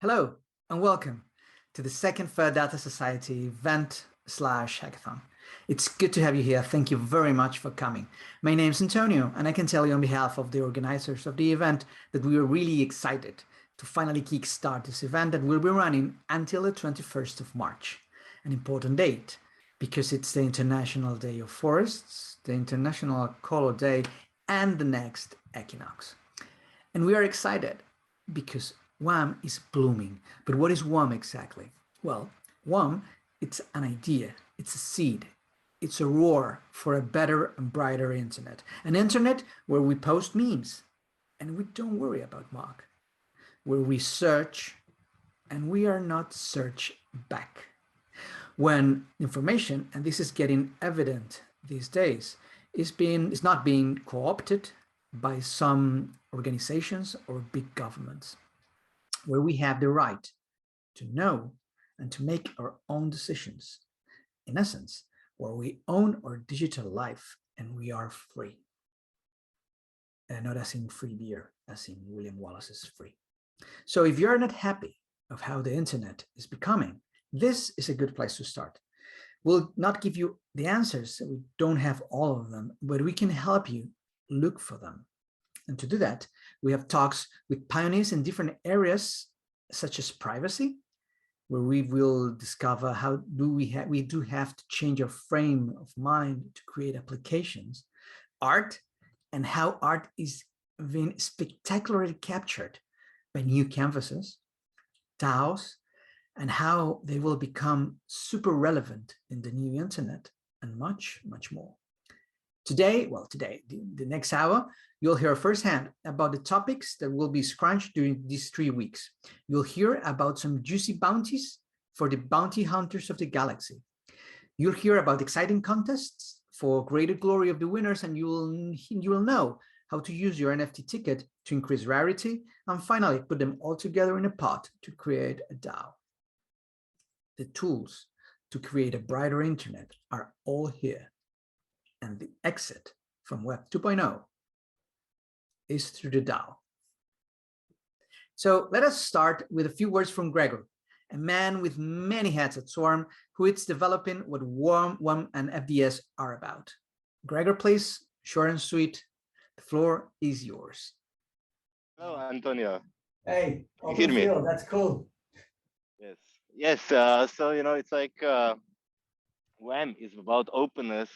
Hello and welcome to the second Fair Data Society event/hackathon. It's good to have you here. Thank you very much for coming. My name is Antonio, and I can tell you on behalf of the organizers of the event that we are really excited to finally kickstart this event that will be running until the 21st of March, an important date because it's the International Day of Forests, the International Color Day, and the next equinox. And we are excited because WAM is blooming. But what is WAM exactly? Well, WAM, it's an idea, it's a seed, it's a roar for a better and brighter internet. An internet where we post memes and we don't worry about Mark, where we search and we are not search back. When information, and this is getting evident these days, is not being co-opted by some organizations or big governments, where we have the right to know and to make our own decisions. In essence, where we own our digital life and we are free. And not as in free beer, as in William Wallace's free. So if you're not happy of how the internet is becoming, this is a good place to start. We'll not give you the answers, we don't have all of them, but we can help you look for them. And to do that, we have talks with pioneers in different areas, such as privacy, where we will discover how do we do have to change our frame of mind to create applications, art, and how art is being spectacularly captured by new canvases, DAOs, and how they will become super relevant in the new internet, and much, much more. Today, the next hour, you'll hear firsthand about the topics that will be scrunched during these 3 weeks. You'll hear about some juicy bounties for the bounty hunters of the galaxy. You'll hear about exciting contests for greater glory of the winners, and you will know how to use your NFT ticket to increase rarity, and finally put them all together in a pot to create a DAO. The tools to create a brighter internet are all here. And the exit from Web 2.0 is through the DAO. So let us start with a few words from Gregor, a man with many hats at Swarm, who is developing what WAM and FDS are about. Gregor, please, short and sweet, the floor is yours. Hello, Antonio. Hey, you hear me? That's cool. Yes. So, it's like WAM is about openness.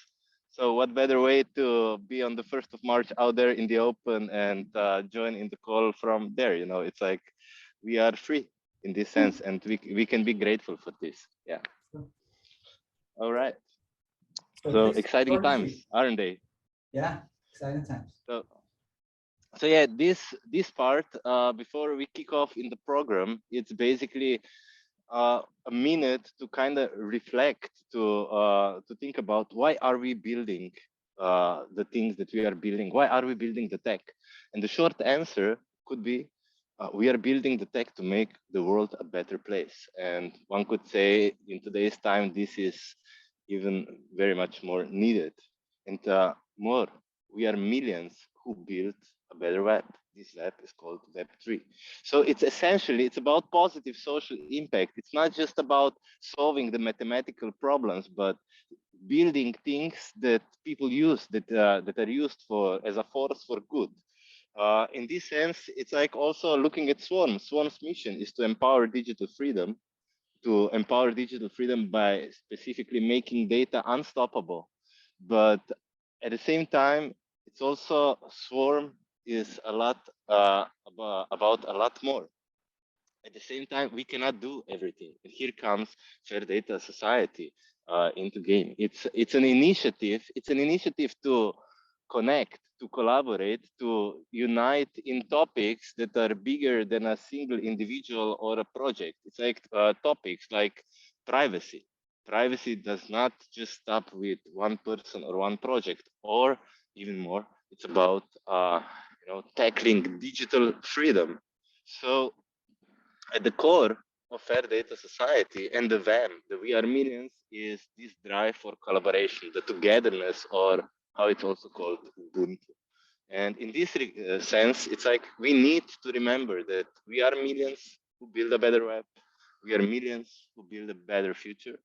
So what better way to be on the 1st of March out there in the open and join in the call from there? It's like we are free in this sense, and we can be grateful for this. Yeah. All right. So exciting times, aren't they? Yeah, exciting times. So yeah, this part before we kick off in the program, it's basically a minute to kind of reflect, to think about why are we building the things that we are building? Why are we building the tech? And the short answer could be we are building the tech to make the world a better place. And one could say in today's time, this is even very much more needed. And more, we are millions who built a better web. This web is called Web3. So it's about positive social impact. It's not just about solving the mathematical problems, but building things that people use, that are used as a force for good. In this sense, it's like also looking at Swarm. Swarm's mission is to empower digital freedom, by specifically making data unstoppable. But at the same time, it's also Swarm is a lot about a lot more. At the same time, we cannot do everything. And here comes Fair Data Society into game. It's an initiative. It's an initiative to connect, to collaborate, to unite in topics that are bigger than a single individual or a project. It's like topics like privacy. Privacy does not just stop with one person or one project, or even more, it's about tackling digital freedom. So at the core of Fair Data Society and the WAM, the We Are Millions, is this drive for collaboration, the togetherness, or how it's also called Ubuntu. And in this sense, it's like we need to remember that we are millions who build a better web. We are millions who build a better future.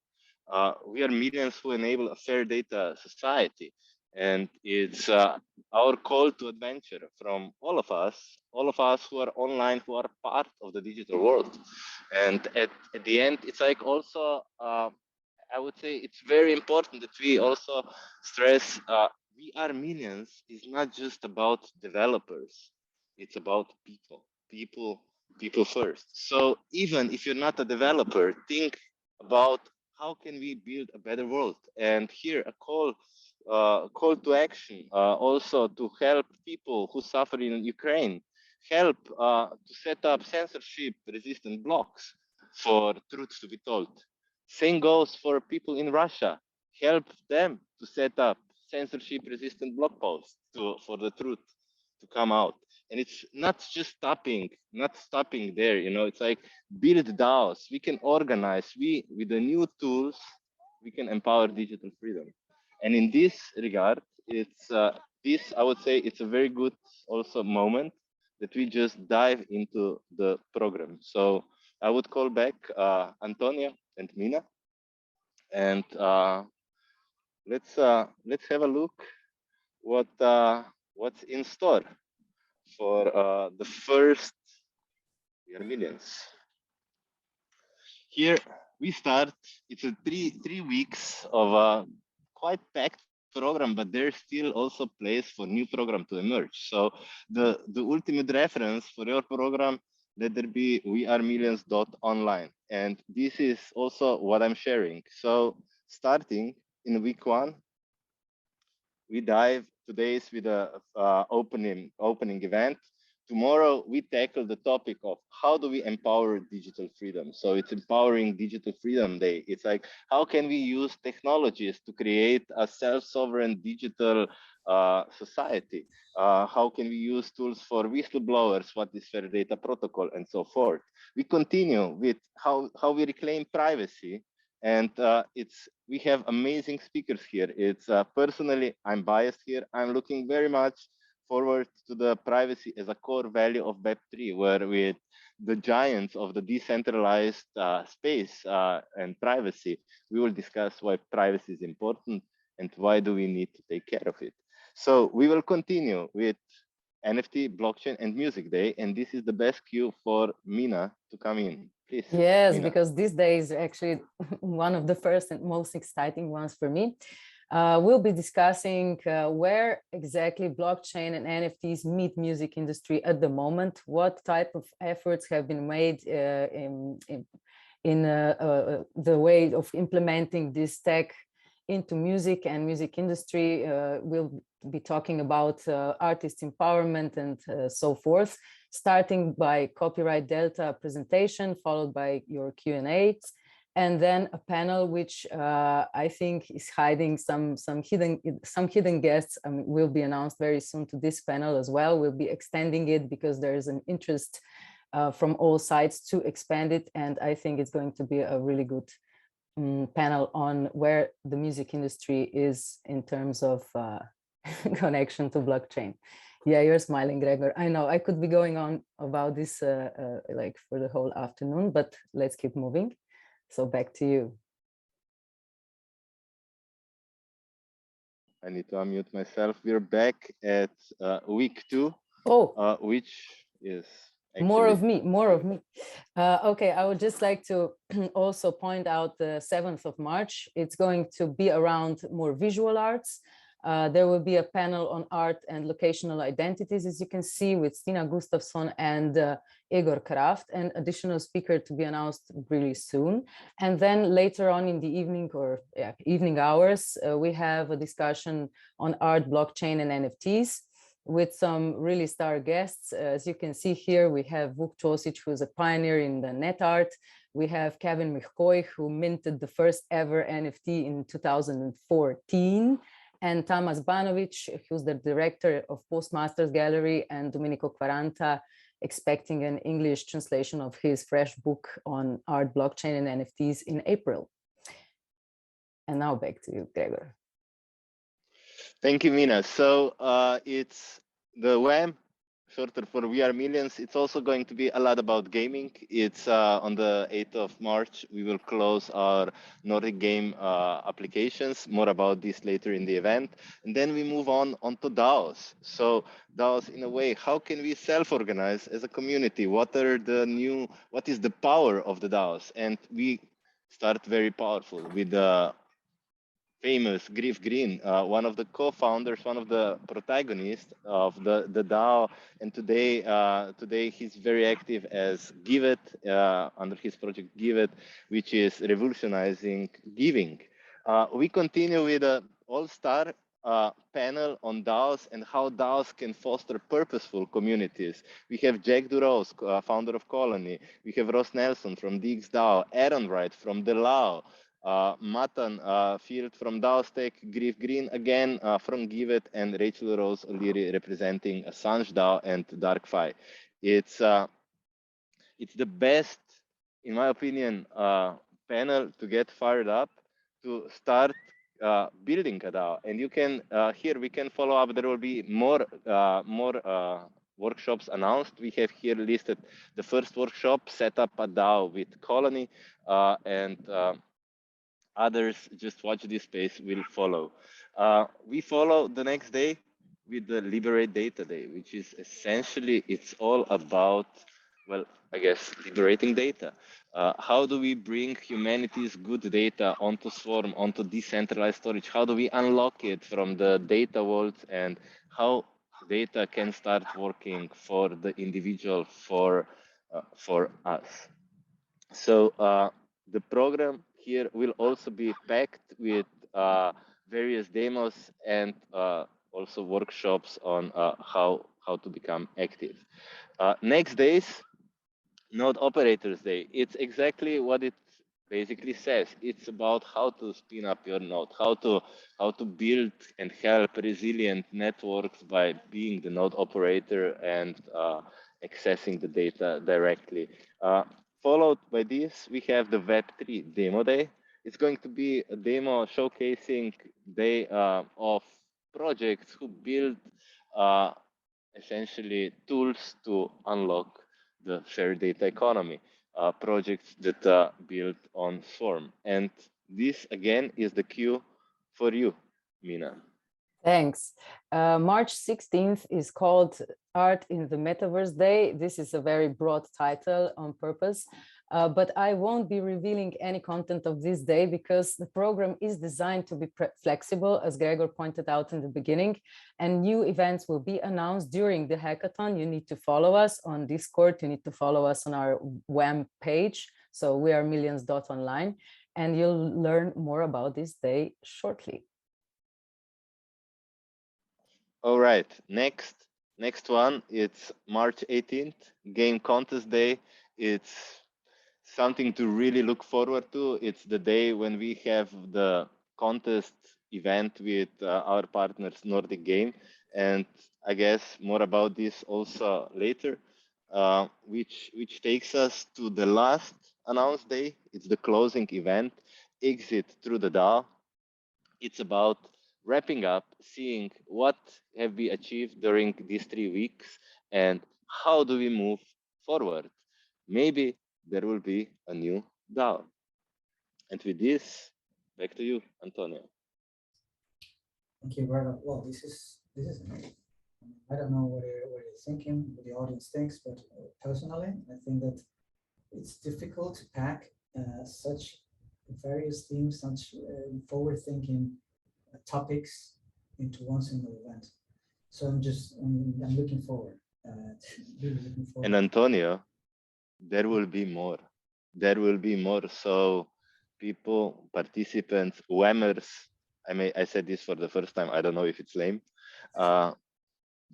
We are millions who enable a fair data society. And it's our call to adventure from all of us who are online, who are part of the digital world. And at the end, it's like also, I would say it's very important that we also stress we are millions is not just about developers. It's about people first. So even if you're not a developer, think about how can we build a better world. And here a call to action also to help people who suffer in Ukraine, help to set up censorship-resistant blocks for truth to be told. Same goes for people in Russia. Help them to set up censorship-resistant blog posts for the truth to come out. And it's not just stopping there. You know, it's like build DAOs. We can organize. With the new tools, we can empower digital freedom. And in this regard, it's this I would say it's a very good also moment that we just dive into the program. So I would call back Antonio and Mina, and let's have a look what's in store for the first year millions. Here we start. It's a three weeks of a quite packed program, but there's still also place for new program to emerge. So the ultimate reference for your program, let there be wearemillions.online. And this is also what I'm sharing. So starting in week 1, we dive today's with a opening event. Tomorrow we tackle the topic of how do we empower digital freedom. So it's Empowering Digital Freedom Day. It's like how can we use technologies to create a self-sovereign digital society? How can we use tools for whistleblowers? What is fair data protocol and so forth? We continue with how we reclaim privacy. And we have amazing speakers here. It's personally, I'm biased here. I'm looking very much forward to the privacy as a core value of Web3, where with the giants of the decentralized space and privacy, we will discuss why privacy is important and why do we need to take care of it. So we will continue with NFT, blockchain, and music day, and this is the best cue for Mina to come in. Please. Yes, Mina. because this day is actually one of the first and most exciting ones for me. We'll be discussing where exactly blockchain and NFTs meet music industry at the moment, what type of efforts have been made in the way of implementing this tech into music and music industry. We'll be talking about artist empowerment and so forth, starting by Copyright Delta presentation, followed by your Q&A, and then a panel which I think is hiding some hidden guests will be announced very soon to this panel as well. We'll be extending it because there is an interest from all sides to expand it, and I think it's going to be a really good panel on where the music industry is in terms of connection to blockchain. Yeah, you're smiling, Gregor. I know I could be going on about this like for the whole afternoon, but let's keep moving. So back to you. I need to unmute myself. We're back at week 2, which is actually... More of me. Okay, I would just like to also point out the 7th of March. It's going to be around more visual arts. There will be a panel on art and locational identities, as you can see, with Stina Gustafsson and Egor Kraft, and additional speaker to be announced really soon. And then later on in the evening or evening hours, we have a discussion on art, blockchain, and NFTs with some really star guests. As you can see here, we have Vuk Čosić, who is a pioneer in the net art. We have Kevin Mihkoj, who minted the first ever NFT in 2014. And Tamas Banovic, who's the director of Postmasters Gallery, and Domenico Quaranta, expecting an English translation of his fresh book on art, blockchain, and NFTs in April. And now back to you, Gregor. Thank you, Mina. So it's the WAM shorter for We Are Millions. It's also going to be a lot about gaming. It's on the 8th of March. We will close our Nordic game applications. More about this later in the event. And then we move on onto DAOs. So DAOs, in a way, how can we self-organize as a community? What is the power of the DAOs? And we start very powerful with the famous Griff Green, one of the co-founders, one of the protagonists of the DAO, and today he's very active as Give It under his project Give It, which is revolutionizing giving. We continue with an all-star panel on DAOs and how DAOs can foster purposeful communities. We have Jack Duros, founder of Colony. We have Ross Nelson from Diggs DAO, Aaron Wright from DeLao, Matan Field from DAOstack, Griff Green again from Give It, and Rachel Rose O'Leary representing Assange DAO and DarkFi. It's the best, in my opinion, panel to get fired up to start building a DAO. And you can here we can follow up. There will be more workshops announced. We have here listed the first workshop, set up a DAO with Colony, and others. Just watch this space will follow. We follow the next day with the Liberate Data Day, which is essentially, it's all about, well, I guess, liberating data. How do we bring humanity's good data onto Swarm, onto decentralized storage? How do we unlock it from the data vault, and how data can start working for the individual, for us? So the program here will also be packed with various demos and also workshops on how to become active. Next days, Node Operators Day. It's exactly what it basically says. It's about how to spin up your node, how to build and help resilient networks by being the node operator and accessing the data directly. Followed by this, we have the Web3 Demo Day. It's going to be a demo showcasing day of projects who build essentially tools to unlock the shared data economy, projects that are built on Swarm. And this, again, is the cue for you, Mina. Thanks. March 16th is called Art in the Metaverse Day. This is a very broad title on purpose, but I won't be revealing any content of this day because the program is designed to be flexible, as Gregor pointed out in the beginning, and new events will be announced during the hackathon. You need to follow us on Discord. You need to follow us on our WAM page. So we are millions.online, and you'll learn more about this day shortly. All right, next one, it's March 18th, Game Contest Day. It's something to really look forward to. It's the day when we have the contest event with our partners Nordic Game, and I guess more about this also later, which takes us to the last announced day. It's the closing event, Exit Through the DAO. It's about wrapping up, seeing what have we achieved during these 3 weeks and how do we move forward. Maybe there will be a new DAO. And with this, back to you, Antonio. Thank you, Gregor. Well, this is amazing. I don't know what you're thinking, what the audience thinks, but personally, I think that it's difficult to pack such various themes, such forward-thinking topics into one single event. So I'm looking forward. Really looking forward. And Antonio, there will be more. There will be more. So people, participants, WAMers, I said this for the first time. I don't know if it's lame.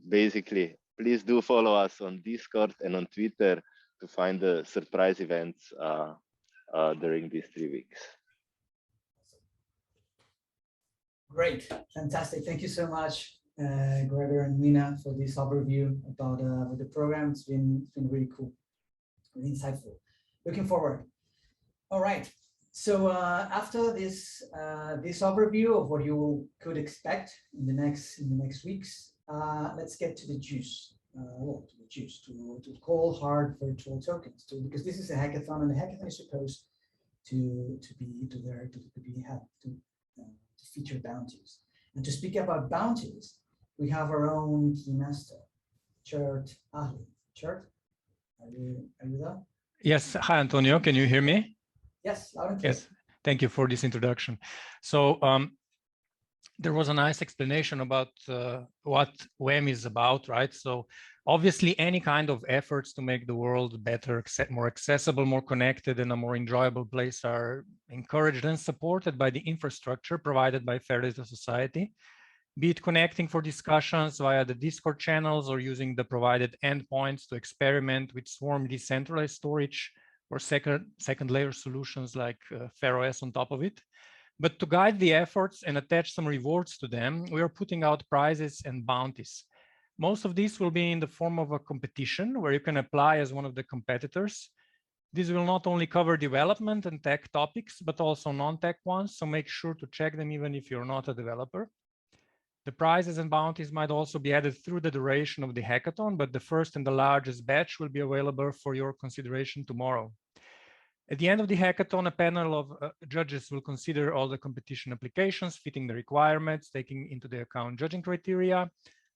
Basically, please do follow us on Discord and on Twitter to find the surprise events during these 3 weeks. Great, fantastic. Thank you so much, Gregor and Mina, for this overview about the program. It's been really cool, really insightful. Looking forward. All right. So after this overview of what you could expect in the next weeks, let's get to the juice. well, to choose to call hard virtual tokens because this is a hackathon, and the hackathon is supposed to feature bounties. And to speak about bounties, we have our own key master, Chert Ali. Chert, are you there? Yes. Hi, Antonio. Can you hear me? Yes, loud and clear. Yes. Thank you for this introduction. So there was a nice explanation about what WEM is about, right? So obviously, any kind of efforts to make the world better, more accessible, more connected, and a more enjoyable place are encouraged and supported by the infrastructure provided by Fair Data Society, be it connecting for discussions via the Discord channels or using the provided endpoints to experiment with Swarm decentralized storage or second layer solutions like FairOS on top of it. But to guide the efforts and attach some rewards to them, we are putting out prizes and bounties. Most of these will be in the form of a competition where you can apply as one of the competitors. This will not only cover development and tech topics, but also non-tech ones, so make sure to check them even if you're not a developer. The prizes and bounties might also be added through the duration of the hackathon, but the first and the largest batch will be available for your consideration tomorrow. At the end of the hackathon, a panel of judges will consider all the competition applications fitting the requirements, taking into the account judging criteria,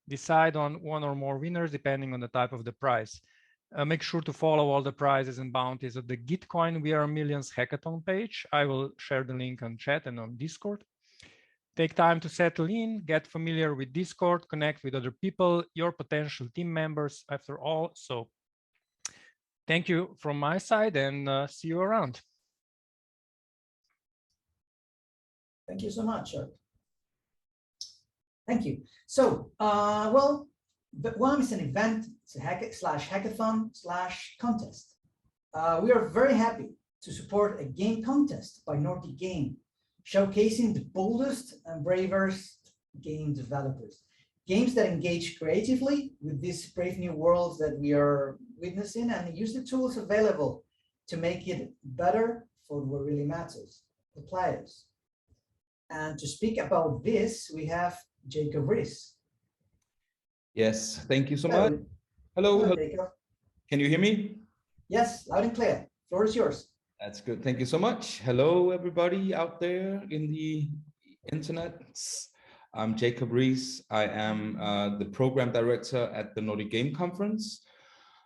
decide on one or more winners depending on the type of the prize. Make sure to follow all the prizes and bounties of the Gitcoin We Are Millions hackathon page. I will share the link on chat and on Discord. Take time to settle in, get familiar with Discord, connect with other people, your potential team members after all. So thank you from my side, and see you around. Thank you so much, Chert. Thank you. So, well, WAM is an event. It's a hackathon/contest. We are very happy to support a game contest by Nordic Game, showcasing the boldest and bravest game developers. Games that engage creatively with this brave new world that we are witnessing and use the tools available to make it better for what really matters, the players. And to speak about this, we have Jacob Rees. Yes, thank you so much. Hello, hello. Jacob. Can you hear me? Yes, loud and clear. Floor is yours. That's good. Thank you so much. Hello, everybody out there in the internet. I'm Jacob Rees. I am the program director at the Nordic Game Conference.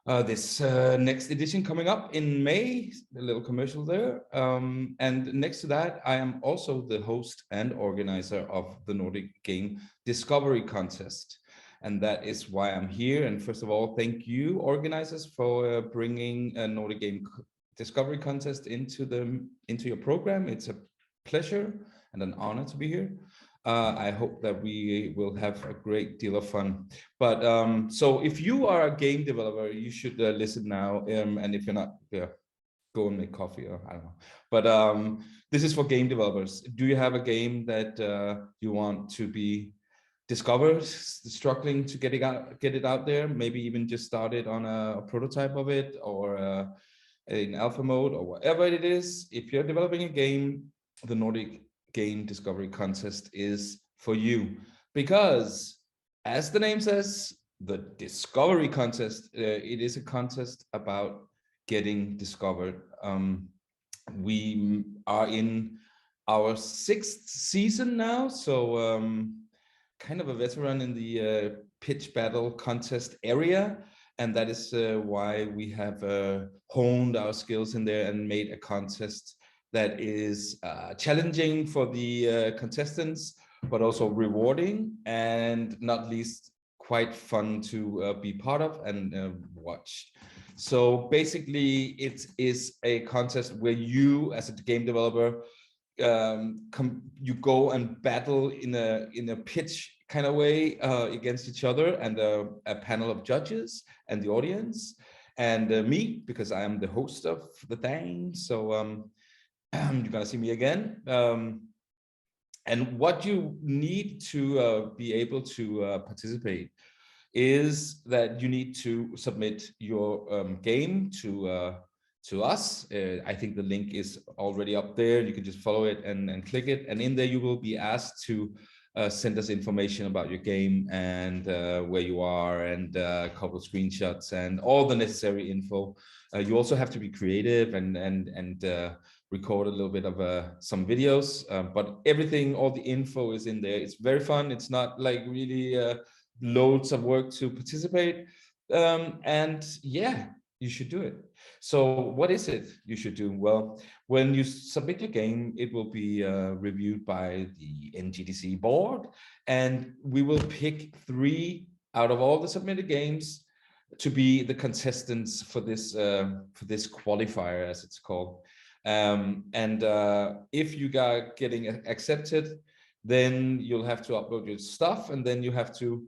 This next edition coming up in May, a little commercial there. And next to that, I am also the host and organizer of the Nordic Game Discovery Contest. And that is why I'm here. And first of all, thank you, organizers, for bringing a Nordic Game Discovery Contest into your program. It's a pleasure and an honor to be here. I hope that we will have a great deal of fun. But so if you are a game developer, you should listen now. And if you're not, go and make coffee, or I don't know. But this is for game developers. Do you have a game that you want to be discovered, struggling to get it out there? Maybe even just started on a prototype of it, or in alpha mode, or whatever it is. If you're developing a game, the Nordic Game Discovery Contest is for you, because as the name says, the Discovery Contest, it is a contest about getting discovered. We are in our 6th season now, so kind of a veteran in the pitch battle contest area. And that is why we have honed our skills in there and made a contest that is challenging for the contestants, but also rewarding, and not least quite fun to be part of and watch. So basically, it is a contest where you, as a game developer, you go and battle in a pitch kind of way against each other, and a panel of judges and the audience, and me, because I am the host of the thing. So you're gonna see me again. And what you need to be able to participate is that you need to submit your game to us. I think the link is already up there. You can just follow it and click it. And in there, you will be asked to send us information about your game and where you are, and a couple of screenshots and all the necessary info. You also have to be creative and record a little bit of some videos, but everything, all the info is in there. It's very fun. It's not like really loads of work to participate. And yeah, you should do it. So what is it you should do? Well, when you submit your game, it will be reviewed by the NGDC board, and we will pick 3 out of all the submitted games to be the contestants for this qualifier, as it's called. If you are getting accepted, then you'll have to upload your stuff, and then you have to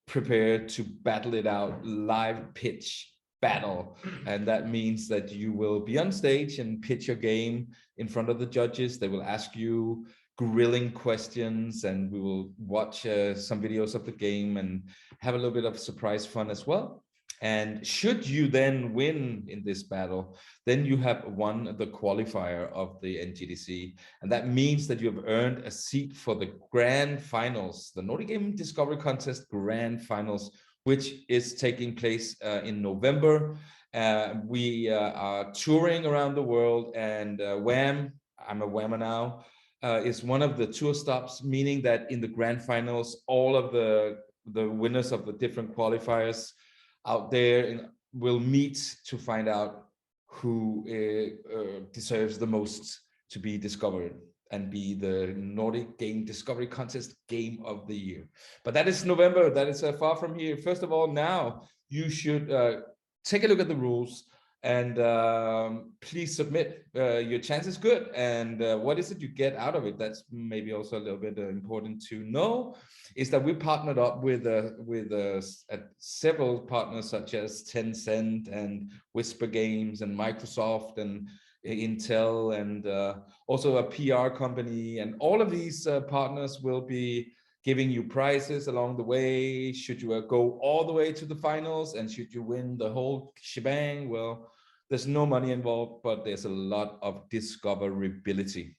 prepare to battle it out, live pitch battle. And that means that you will be on stage and pitch your game in front of the judges. They will ask you grilling questions, and we will watch some videos of the game and have a little bit of surprise fun as well. And should you then win in this battle, then you have won the qualifier of the NGDC. And that means that you have earned a seat for the grand finals, the Nordic Game Discovery Contest grand finals, which is taking place in November. We are touring around the world, and WAM, I'm a WAMmer now, is one of the tour stops, meaning that in the grand finals, all of the winners of the different qualifiers out there will meet to find out who deserves the most to be discovered and be the Nordic Game Discovery Contest Game of the Year. But that is November. That is far from here. First of all, now you should take a look at the rules, and please submit. Your chance is good. And what is it you get out of it? That's maybe also a little bit important to know, is that we partnered up with several partners such as Tencent and Whisper Games and Microsoft and Intel, and also a PR company. And all of these partners will be giving you prizes along the way should you go all the way to the finals, and should you win the whole shebang. Well, there's no money involved, but there's a lot of discoverability.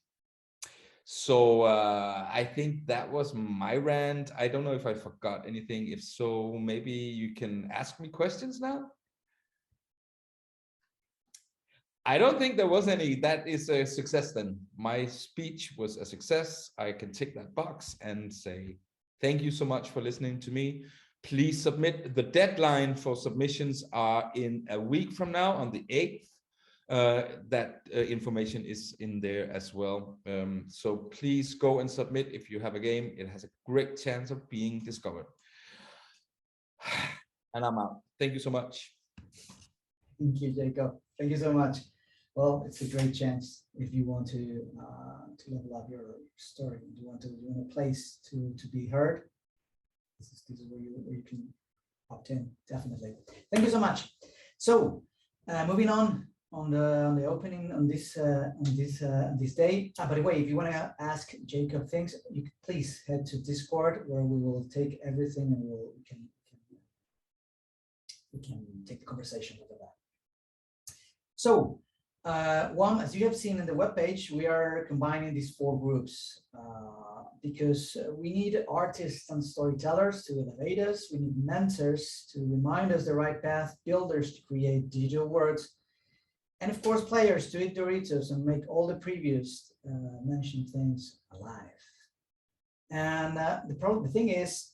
So I think that was my rant. I don't know if I forgot anything. If so, maybe you can ask me questions now. I don't think there was any. That is a success then. My speech was a success. I can tick that box and say, thank you so much for listening to me. Please submit. The deadline for submissions are in a week from now on the 8th. That information is in there as well. So please go and submit if you have a game. It has a great chance of being discovered. And I'm out. Thank you so much. Thank you, Jacob. Thank you so much. Well, it's a great chance if you want to level up your story. You want a place to be heard. This is where you can opt in, definitely. Thank you so much. So moving on the opening on this day. By the way, if you want to ask Jacob things, you can please head to Discord, where we will take everything and we can take the conversation over that. So as you have seen in the webpage, we are combining these 4 groups because we need artists and storytellers to elevate us. We need mentors to remind us the right path, builders to create digital works, and of course, players to eat Doritos and make all the previous mentioned things alive. And the thing is,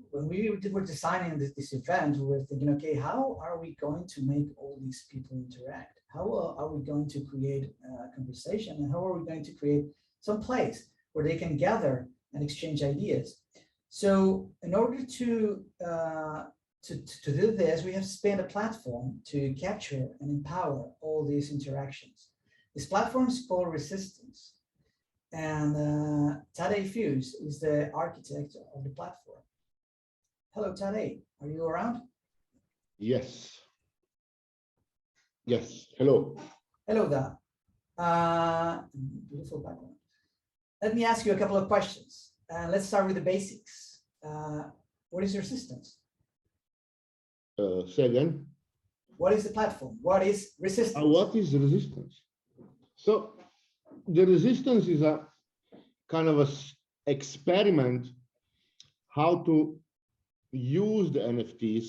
when we were designing this event, we were thinking, okay, how are we going to make all these people interact? How are we going to create a conversation? And how are we going to create some place where they can gather and exchange ideas? So in order to do this, we have spanned a platform to capture and empower all these interactions. This platform is called Resistance. And Tadej Fuse is the architect of the platform. Hello, Tadej. Are you around? Yes. Yes. Hello. Hello there. Beautiful background. Let me ask you a couple of questions. Let's start with the basics. What is Resistance? Say again. What is the platform? What is Resistance? What is Resistance? So the Resistance is a kind of a experiment how to use the NFTs,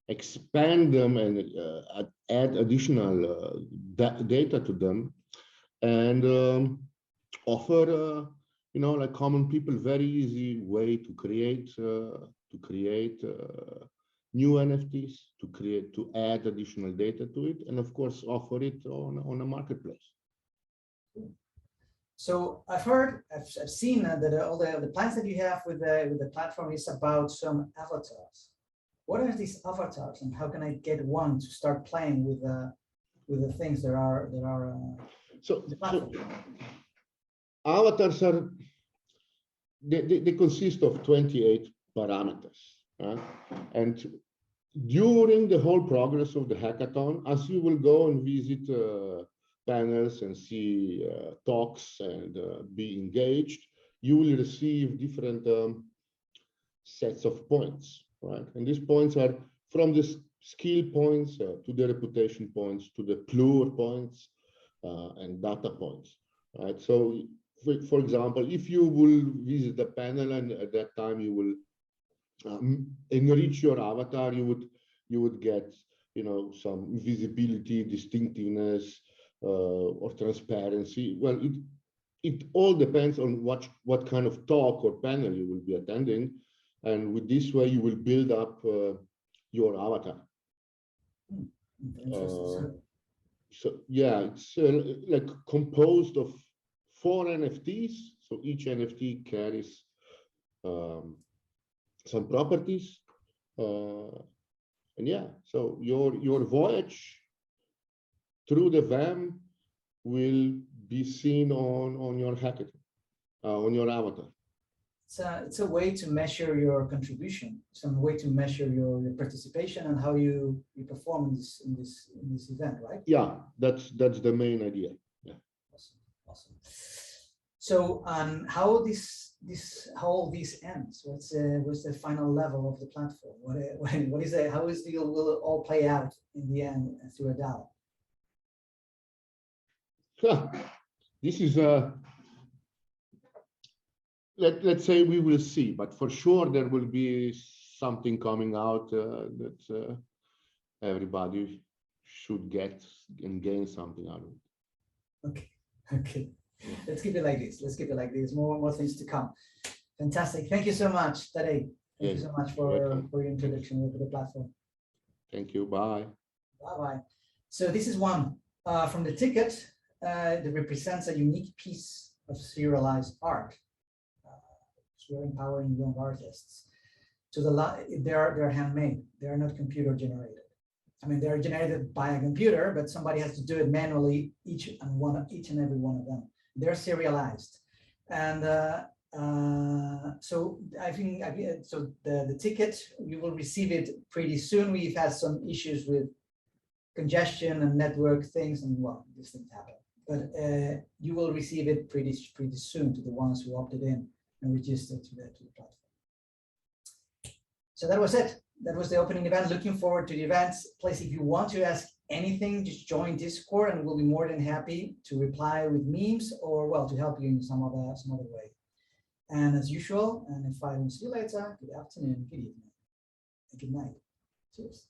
expand them, and add additional data to them, and offer, you know, like common people very easy way to create new NFTs, to add additional data to it, and of course offer it on a marketplace. So I've seen that all the plans that you have with the platform is about some avatars. What are these avatars, and how can I get one to start playing with the things that are so avatars are they consist of 28 parameters, and during the whole progress of the hackathon, as you will go and visit panels and see talks and be engaged, you will receive different sets of points, right? And these points are from the skill points to the reputation points to the plur points and data points, right? So, for example, if you will visit the panel and at that time you will enrich your avatar, you would get, you know, some visibility, distinctiveness, or transparency. Well, it all depends on what kind of talk or panel you will be attending, and with this way you will build up your avatar. So yeah, it's like composed of 4 NFTs. So each NFT carries some properties, and yeah, so your voyage through the VAM will be seen on your hackathon, on your avatar. It's a way to measure your contribution, some way to measure your participation and how you perform in this event, right? Yeah, that's the main idea. Yeah. Awesome. So how all this ends? What's the final level of the platform? What is it? How will it all play out in the end through a DAO? This is let's say we will see, but for sure there will be something coming out that everybody should get and gain something out of it. Okay. Let's keep it like this. More things to come. Fantastic. Thank you so much, Tadej. Thank you so much for your introduction to the platform. Thank you. Bye. Bye. So this is one from the ticket that represents a unique piece of serialized art. We're empowering young artists. So they're handmade. They are not computer generated. I mean, they're generated by a computer, but somebody has to do it manually. Each and every one of them. They're serialized, and so I think so. The ticket, you will receive it pretty soon. We've had some issues with congestion and network things, and well, these things happen. But you will receive it pretty soon to the ones who opted in and registered to the platform. So that was it. That was the opening event. Looking forward to the events. Please, if you want to ask anything, just join Discord, and we'll be more than happy to reply with memes or, well, to help you in some other way. And as usual, and if I don't see you later, good afternoon, good evening, and good night. Cheers.